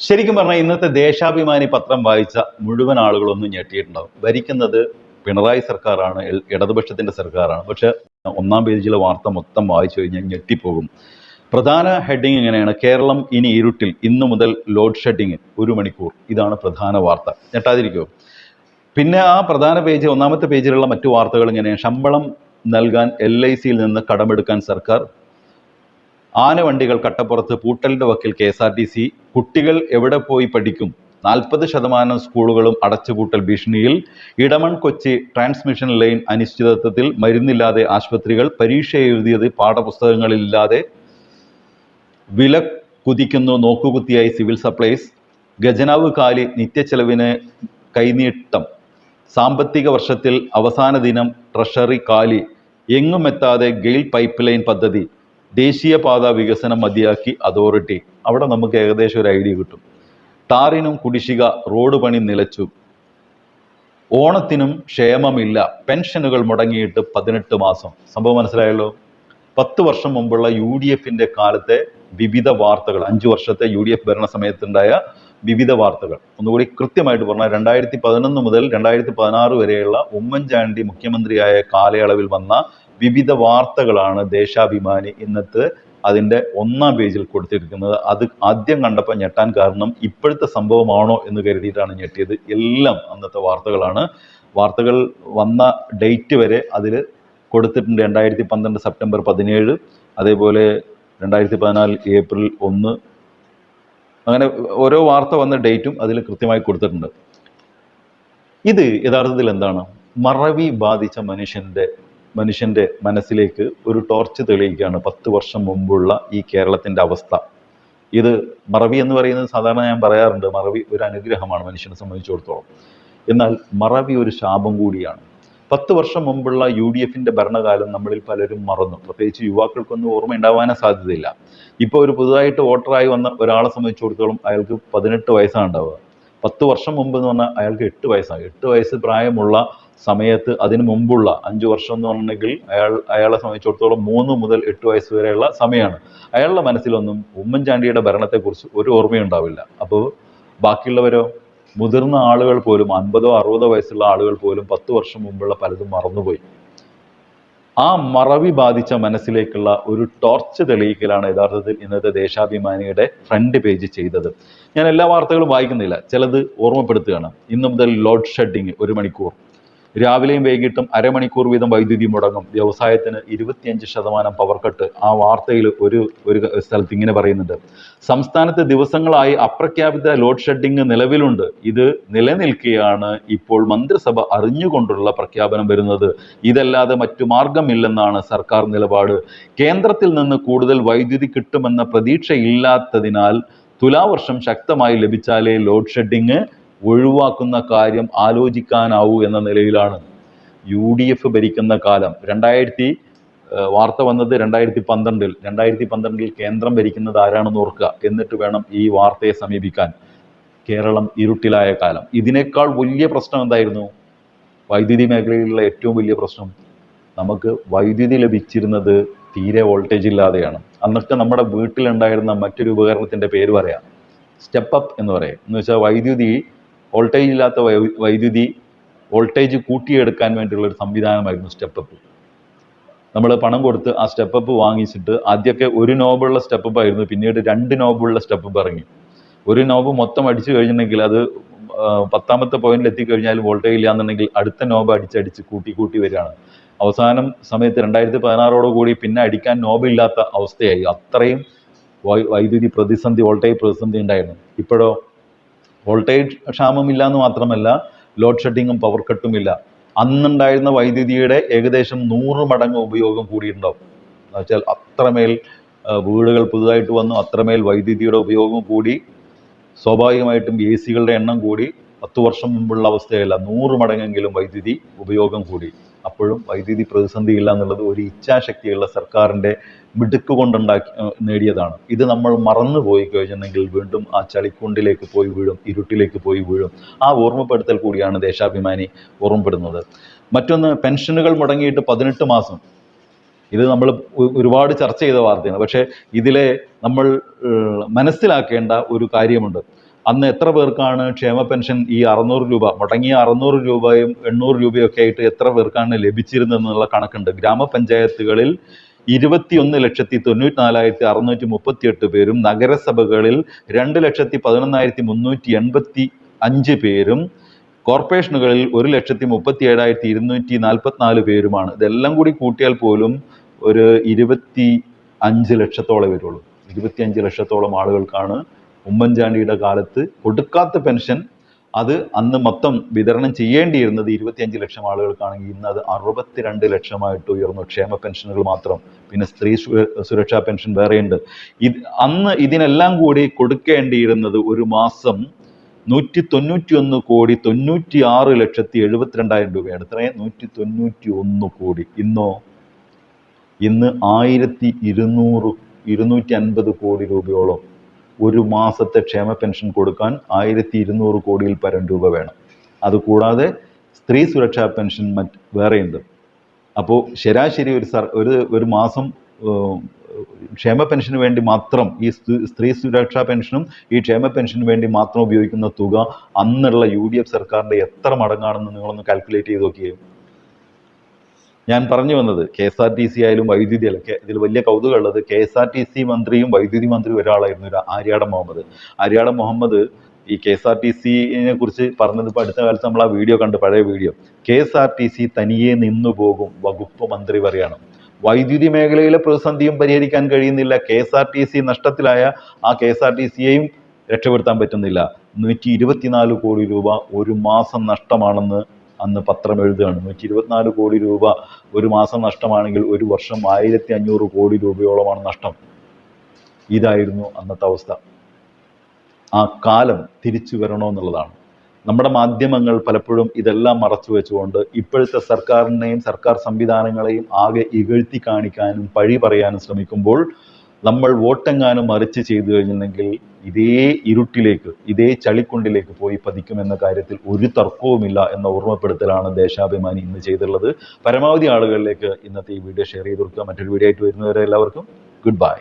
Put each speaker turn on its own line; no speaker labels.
ശരിക്കും പറഞ്ഞാൽ ഇന്നത്തെ ദേശാഭിമാനി പത്രം വായിച്ച മുഴുവൻ ആളുകളൊന്നും ഞെട്ടിയിട്ടുണ്ടാവും. ഭരിക്കുന്നത് പിണറായി സർക്കാരാണ്, ഇടതുപക്ഷത്തിന്റെ സർക്കാരാണ്. പക്ഷെ ഒന്നാം പേജിലെ വാർത്ത മൊത്തം വായിച്ചു കഴിഞ്ഞാൽ ഞെട്ടിപ്പോകും. പ്രധാന ഹെഡിങ് ഇങ്ങനെയാണ്: കേരളം ഇനി ഇരുട്ടിൽ, ഇന്നു മുതൽ ലോഡ് ഷെഡിങ് 1 മണിക്കൂർ. ഇതാണ് പ്രധാന വാർത്ത. ഞെട്ടാതിരിക്കുമോ? പിന്നെ ആ പ്രധാന പേജ്, ഒന്നാമത്തെ പേജിലുള്ള മറ്റു വാർത്തകൾ ഇങ്ങനെയാണ്: ശമ്പളം നൽകാൻ LICയിൽ നിന്ന് കടമെടുക്കാൻ സർക്കാർ, ആനവണ്ടികൾ കട്ടപ്പുറത്ത്, പൂട്ടലിന്റെ വക്കിൽ KSRTC, കുട്ടികൾ എവിടെ പോയി പഠിക്കും, 40% സ്കൂളുകളും അടച്ചുപൂട്ടൽ ഭീഷണിയിൽ, ഇടമൺ കൊച്ചി ട്രാൻസ്മിഷൻ ലൈൻ അനിശ്ചിതത്വത്തിൽ, മരുന്നില്ലാതെ ആശുപത്രികൾ, പരീക്ഷ എഴുതിയത് പാഠപുസ്തകങ്ങളില്ലാതെ, വില കുതിക്കുന്നു നോക്കുകുത്തിയായി സിവിൽ സപ്ലൈസ്, ഖജനാവ് കാലി, നിത്യച്ചെലവിന് കൈനീട്ടം, സാമ്പത്തിക വർഷത്തിൽ അവസാന ദിനം ട്രഷറി കാലി, എങ്ങും എത്താതെ ഗെയിൽ പൈപ്പ് ലൈൻ പദ്ധതി, ദേശീയപാത വികസനം മതിയാക്കി അതോറിറ്റി. അവിടെ നമുക്ക് ഏകദേശം ഒരു ഐഡിയ കിട്ടും. ടാറിനും കുടിശ്ശിക, റോഡ് പണി നിലച്ചു, ഓണത്തിനും ക്ഷേമമില്ല, പെൻഷനുകൾ മുടങ്ങിയിട്ട് 18 മാസം. സംഭവം മനസ്സിലായല്ലോ. 10 വർഷം മുമ്പുള്ള UDFന്റെ കാലത്തെ വിവിധ വാർത്തകൾ, 5 വർഷത്തെ UDF ഭരണ സമയത്തുണ്ടായ വിവിധ വാർത്തകൾ ഒന്നുകൂടി കൃത്യമായിട്ട് പറഞ്ഞാൽ 2011 മുതൽ 2016 വരെയുള്ള ഉമ്മൻചാണ്ടി മുഖ്യമന്ത്രിയായ കാലയളവിൽ വന്ന വിവിധ വാർത്തകളാണ് ദേശാഭിമാനി ഇന്നത്തെ അതിൻ്റെ ഒന്നാം പേജിൽ കൊടുത്തിരിക്കുന്നത്. അത് ആദ്യം കണ്ടപ്പോൾ ഞെട്ടാൻ കാരണം ഇപ്പോഴത്തെ സംഭവമാണോ എന്ന് കരുതിയിട്ടാണ് ഞെട്ടിയത്. എല്ലാം അന്നത്തെ വാർത്തകളാണ്. വാർത്തകൾ വന്ന ഡേറ്റ് വരെ അതിൽ കൊടുത്തിട്ടുണ്ട്. 2012 സെപ്റ്റംബർ 17, അതേപോലെ 2014 ഏപ്രിൽ 1, അങ്ങനെ ഓരോ വാർത്ത വന്ന ഡേറ്റും അതിൽ കൃത്യമായി കൊടുത്തിട്ടുണ്ട്. ഇത് യഥാർത്ഥത്തിൽ എന്താണ്? മറവി ബാധിച്ച മനുഷ്യന്റെ മനസ്സിലേക്ക് ഒരു ടോർച്ച് തെളിയിക്കുകയാണ് 10 വർഷം മുമ്പുള്ള ഈ കേരളത്തിന്റെ അവസ്ഥ. ഇത് മറവി എന്ന് പറയുന്നത് സാധാരണ ഞാൻ പറയാറുണ്ട്, മറവി ഒരു അനുഗ്രഹമാണ് മനുഷ്യനെ സംബന്ധിച്ചിടത്തോളം. എന്നാൽ മറവി ഒരു ശാപം കൂടിയാണ്. 10 വർഷം മുമ്പുള്ള UDFന്റെ ഭരണകാലം നമ്മളിൽ പലരും മറന്നു. പ്രത്യേകിച്ച് യുവാക്കൾക്കൊന്നും ഓർമ്മ ഉണ്ടാവാനേ സാധ്യതയില്ല. ഇപ്പോൾ ഒരു പുതുതായിട്ട് വോട്ടറായി വന്ന ഒരാളെ സംബന്ധിച്ചിടത്തോളം അയാൾക്ക് 18 വയസ്സാണ് ഉണ്ടാവുക. 10 വർഷം മുമ്പ് എന്ന് പറഞ്ഞാൽ അയാൾക്ക് 8 വയസ്സാണ്. 8 വയസ്സ് പ്രായമുള്ള സമയത്ത് അതിന് മുമ്പുള്ള 5 വർഷം എന്ന് പറഞ്ഞെങ്കിൽ അയാളെ സംബന്ധിച്ചിടത്തോളം 3 മുതൽ 8 വയസ്സ് വരെയുള്ള സമയമാണ്. അയാളുടെ മനസ്സിലൊന്നും ഉമ്മൻചാണ്ടിയുടെ ഭരണത്തെക്കുറിച്ച് ഒരു ഓർമ്മയുണ്ടാവില്ല. അപ്പോൾ ബാക്കിയുള്ളവരോ, മുതിർന്ന ആളുകൾ പോലും 50 60 വയസ്സുള്ള ആളുകൾ പോലും 10 വർഷം മുമ്പുള്ള പലതും മറന്നുപോയി. ആ മറവി ബാധിച്ച മനസ്സിലേക്കുള്ള ഒരു ടോർച്ച് തെളിയിക്കലാണ് യഥാർത്ഥത്തിൽ ഇന്നത്തെ ദേശാഭിമാനിയുടെ ഫ്രണ്ട് പേജ് ചെയ്തത്. ഞാൻ എല്ലാ വാർത്തകളും വായിക്കുന്നില്ല, ചിലത് ഓർമ്മപ്പെടുത്തുകയാണ്. ഇന്നു മുതൽ ലോഡ് ഷെഡിങ് 1 മണിക്കൂർ, രാവിലെയും വൈകിട്ടും അരമണിക്കൂർ വീതം വൈദ്യുതി മുടങ്ങും, വ്യവസായത്തിന് 25% പവർ കട്ട്. ആ വാർത്തയിൽ ഒരു സ്ഥലത്ത് ഇങ്ങനെ പറയുന്നുണ്ട്: സംസ്ഥാനത്ത് ദിവസങ്ങളായി അപ്രഖ്യാപിത ലോഡ് ഷെഡിങ് നിലവിലുണ്ട്. ഇത് നിലനിൽക്കെയാണ് ഇപ്പോൾ മന്ത്രിസഭ അറിഞ്ഞുകൊണ്ടുള്ള പ്രഖ്യാപനം വരുന്നത്. ഇതല്ലാതെ മറ്റു മാർഗമില്ലെന്നാണ് സർക്കാർ നിലപാട്. കേന്ദ്രത്തിൽ നിന്ന് കൂടുതൽ വൈദ്യുതി കിട്ടുമെന്ന പ്രതീക്ഷയില്ലാത്തതിനാൽ തുലാവർഷം ശക്തമായി ലഭിച്ചാലേ ലോഡ് ഷെഡിങ് ഒഴിവാക്കുന്ന കാര്യം ആലോചിക്കാനാവൂ എന്ന നിലയിലാണ്. UDF ഭരിക്കുന്ന കാലം വാർത്ത വന്നത് 2012. 2012 കേന്ദ്രം ഭരിക്കുന്നത് ആരാണെന്ന് ഓർക്കുക. എന്നിട്ട് വേണം ഈ വാർത്തയെ സമീപിക്കാൻ. കേരളം ഇരുട്ടിലായ കാലം. ഇതിനേക്കാൾ വലിയ പ്രശ്നം എന്തായിരുന്നു? വൈദ്യുതി മേഖലയിലുള്ള ഏറ്റവും വലിയ പ്രശ്നം, നമുക്ക് വൈദ്യുതി ലഭിച്ചിരുന്നത് തീരെ വോൾട്ടേജ് ഇല്ലാതെയാണ്. അന്നൊക്കെ നമ്മുടെ വീട്ടിലുണ്ടായിരുന്ന മറ്റൊരു ഉപകരണത്തിൻ്റെ പേര് പറയാം, സ്റ്റെപ്പ് അപ്പ് എന്ന് പറയും. എന്ന് വെച്ചാൽ വൈദ്യുതി, വോൾട്ടേജ് ഇല്ലാത്ത വൈദ്യുതി വോൾട്ടേജ് കൂട്ടിയെടുക്കാൻ വേണ്ടിയുള്ള ഒരു സംവിധാനമായിരുന്നു സ്റ്റെപ്പ് അപ്പ്. നമ്മൾ പണം കൊടുത്ത് ആ സ്റ്റെപ്പ് അപ്പ് വാങ്ങിച്ചിട്ട് ആദ്യമൊക്കെ 1 നോബുള്ള സ്റ്റെപ്പ് അപ്പ് ആയിരുന്നു, പിന്നീട് 2 നോബുള്ള സ്റ്റെപ്പ് അപ്പ് ഇറങ്ങി. 1 നോബ് മൊത്തം അടിച്ചു കഴിഞ്ഞിട്ടുണ്ടെങ്കിൽ അത് 10ാമത്തെ പോയിന്റിൽ എത്തിക്കഴിഞ്ഞാൽ വോൾട്ടേജ് ഇല്ലാന്നുണ്ടെങ്കിൽ അടുത്ത നോബ് അടിച്ചടിച്ച് കൂട്ടി വരികയാണ്. അവസാനം സമയത്ത് 2016 കൂടി പിന്നെ അടിക്കാൻ നോബില്ലാത്ത അവസ്ഥയായി. അത്രയും വൈദ്യുതി പ്രതിസന്ധി, വോൾട്ടേജ് പ്രതിസന്ധി ഉണ്ടായിരുന്നു. ഇപ്പോഴോ വോൾട്ടേജ് ക്ഷാമമില്ല എന്ന് മാത്രമല്ല, ലോഡ് ഷെഡിങ്ങും പവർ കട്ടും ഇല്ല. അന്നുണ്ടായിരുന്ന വൈദ്യുതിയുടെ ഏകദേശം 100 മടങ്ങ് ഉപയോഗം കൂടിയിട്ടുണ്ടാവും. എന്ന് വെച്ചാൽ അത്രമേൽ വീടുകൾ പുതുതായിട്ട് വന്നു, അത്രമേൽ വൈദ്യുതിയുടെ ഉപയോഗം കൂടി. സ്വാഭാവികമായിട്ടും AC-കളുടെ എണ്ണം കൂടി. 10 വർഷം മുമ്പുള്ള അവസ്ഥയല്ല, 100 മടങ്ങെങ്കിലും വൈദ്യുതി ഉപയോഗം കൂടി. അപ്പോഴും വൈദ്യുതി പ്രതിസന്ധി ഇല്ല എന്നുള്ളത് ഒരു ഇച്ഛാശക്തിയുള്ള സർക്കാരിൻ്റെ മിടുക്ക് കൊണ്ടുണ്ടാക്കി നേടിയതാണ്. ഇത് നമ്മൾ മറന്നു പോയി കഴിഞ്ഞിട്ടുണ്ടെങ്കിൽ വീണ്ടും ആ ചളിക്കുണ്ടിലേക്ക് പോയി വീഴും, ഇരുട്ടിലേക്ക് പോയി വീഴും. ആ ഓർമ്മപ്പെടുത്തൽ കൂടിയാണ് ദേശാഭിമാനി ഓർമ്മപ്പെടുന്നത്. മറ്റൊന്ന്, പെൻഷനുകൾ മുടങ്ങിയിട്ട് 18 മാസം. ഇത് നമ്മൾ ഒരുപാട് ചർച്ച ചെയ്ത വാർത്തയാണ്. പക്ഷേ ഇതിലെ നമ്മൾ മനസ്സിലാക്കേണ്ട ഒരു കാര്യമുണ്ട്. അന്ന് എത്ര പേർക്കാണ് ക്ഷേമ പെൻഷൻ ഈ 600 രൂപ മുടങ്ങിയ 600 രൂപയും 800 രൂപയൊക്കെ ആയിട്ട് എത്ര പേർക്കാണ് ലഭിച്ചിരുന്നതെന്നുള്ള കണക്കുണ്ട്. ഗ്രാമപഞ്ചായത്തുകളിൽ 21,94,638 പേരും, നഗരസഭകളിൽ 2,11,385 പേരും, കോർപ്പറേഷനുകളിൽ 1,37,244 പേരുമാണ്. ഇതെല്ലാം കൂടി കൂട്ടിയാൽ പോലും ഒരു 25 ലക്ഷത്തോളം വരുള്ളൂ. 25 ലക്ഷത്തോളം ആളുകൾക്കാണ് ഉമ്മൻചാണ്ടിയുടെ കാലത്ത് കൊടുക്കാത്ത പെൻഷൻ. അത് അന്ന് മൊത്തം വിതരണം ചെയ്യേണ്ടിയിരുന്നത് 25 ലക്ഷം ആളുകൾക്കാണെങ്കിൽ ഇന്ന് അത് 62 ലക്ഷമായിട്ട് ഉയർന്നു. ക്ഷേമ പെൻഷനുകൾ മാത്രം. പിന്നെ സ്ത്രീ സുരക്ഷാ പെൻഷൻ വേറെയുണ്ട്. അന്ന് ഇതിനെല്ലാം കൂടി കൊടുക്കേണ്ടിയിരുന്നത് ഒരു മാസം 191,96,72,000 രൂപയാണ്. എത്രയും 191 കോടി. ഇന്ന് 1,250 കോടി രൂപയോളം ഒരു മാസത്തെ ക്ഷേമ പെൻഷൻ കൊടുക്കാൻ 1,200 കോടിയിൽ പരം രൂപ വേണം. അതുകൂടാതെ സ്ത്രീ സുരക്ഷാ പെൻഷൻ വേറെയുണ്ട്. അപ്പോൾ ശരാശരി ഒരു മാസം ക്ഷേമ പെൻഷന് വേണ്ടി മാത്രം, ഈ സ്ത്രീ സുരക്ഷാ പെൻഷനും ഈ ക്ഷേമ പെൻഷന് വേണ്ടി മാത്രം ഉപയോഗിക്കുന്ന തുക അന്നുള്ള UDF സർക്കാരിൻ്റെ എത്ര മടങ്ങാണെന്ന് നിങ്ങളൊന്ന് കാൽക്കുലേറ്റ് ചെയ്ത് നോക്കിയേ. ഞാൻ പറഞ്ഞു വന്നത് KSRTC ആയാലും വൈദ്യുതി അല്ല, ഇതിൽ വലിയ കൗതുകമുള്ളത് KSRTC മന്ത്രിയും വൈദ്യുതി മന്ത്രിയും ഒരാളായിരുന്നു, ആര്യാടൻ മുഹമ്മദ്. ആര്യാടൻ മുഹമ്മദ് ഈ KSRTCനെ കുറിച്ച് പറഞ്ഞത് ഇപ്പോൾ അടുത്ത കാലത്ത് നമ്മൾ ആ വീഡിയോ കണ്ട്, പഴയ വീഡിയോ. KSRTC തനിയെ നിന്നു പോകും, വകുപ്പ് മന്ത്രി പറയാണ്. വൈദ്യുതി മേഖലയിലെ പ്രതിസന്ധിയും പരിഹരിക്കാൻ കഴിയുന്നില്ല. KSRTC നഷ്ടത്തിലായ ആ KSRTCയെയും രക്ഷപ്പെടുത്താൻ പറ്റുന്നില്ല. 124 കോടി രൂപ ഒരു മാസം നഷ്ടമാണെന്ന് അന്ന് പത്രം എഴുതുകയാണ്. 124 കോടി രൂപ ഒരു മാസം നഷ്ടമാണെങ്കിൽ ഒരു വർഷം 1,500 കോടി രൂപയോളമാണ് നഷ്ടം. ഇതായിരുന്നു അന്നത്തെ അവസ്ഥ. ആ കാലം തിരിച്ചു വരണമെന്നുള്ളതാണ്. നമ്മുടെ മാധ്യമങ്ങൾ പലപ്പോഴും ഇതെല്ലാം മറച്ചു വെച്ചുകൊണ്ട് ഇപ്പോഴത്തെ സർക്കാരിനെയും സർക്കാർ സംവിധാനങ്ങളെയും ആകെ ഇകഴ്ത്തി കാണിക്കാനും പഴി പറയാനും ശ്രമിക്കുമ്പോൾ നമ്മൾ വോട്ടെങ്ങാനും മറിച്ച് ചെയ്തു കഴിഞ്ഞിട്ടുണ്ടെങ്കിൽ ഇതേ ഇരുട്ടിലേക്ക്, ഇതേ ചളിക്കുണ്ടിലേക്ക് പോയി പതിക്കുമെന്ന കാര്യത്തിൽ ഒരു തർക്കവുമില്ല എന്ന ഓർമ്മപ്പെടുത്തലാണ് ദേശാഭിമാനി ഇന്ന് ചെയ്തിട്ടുള്ളത്. പരമാവധി ആളുകളിലേക്ക് ഇന്നത്തെ ഈ വീഡിയോ ഷെയർ ചെയ്ത് കൊടുക്കുക. മറ്റൊരു വീഡിയോ ആയിട്ട് വരുന്നവരെ എല്ലാവർക്കും ഗുഡ് ബൈ.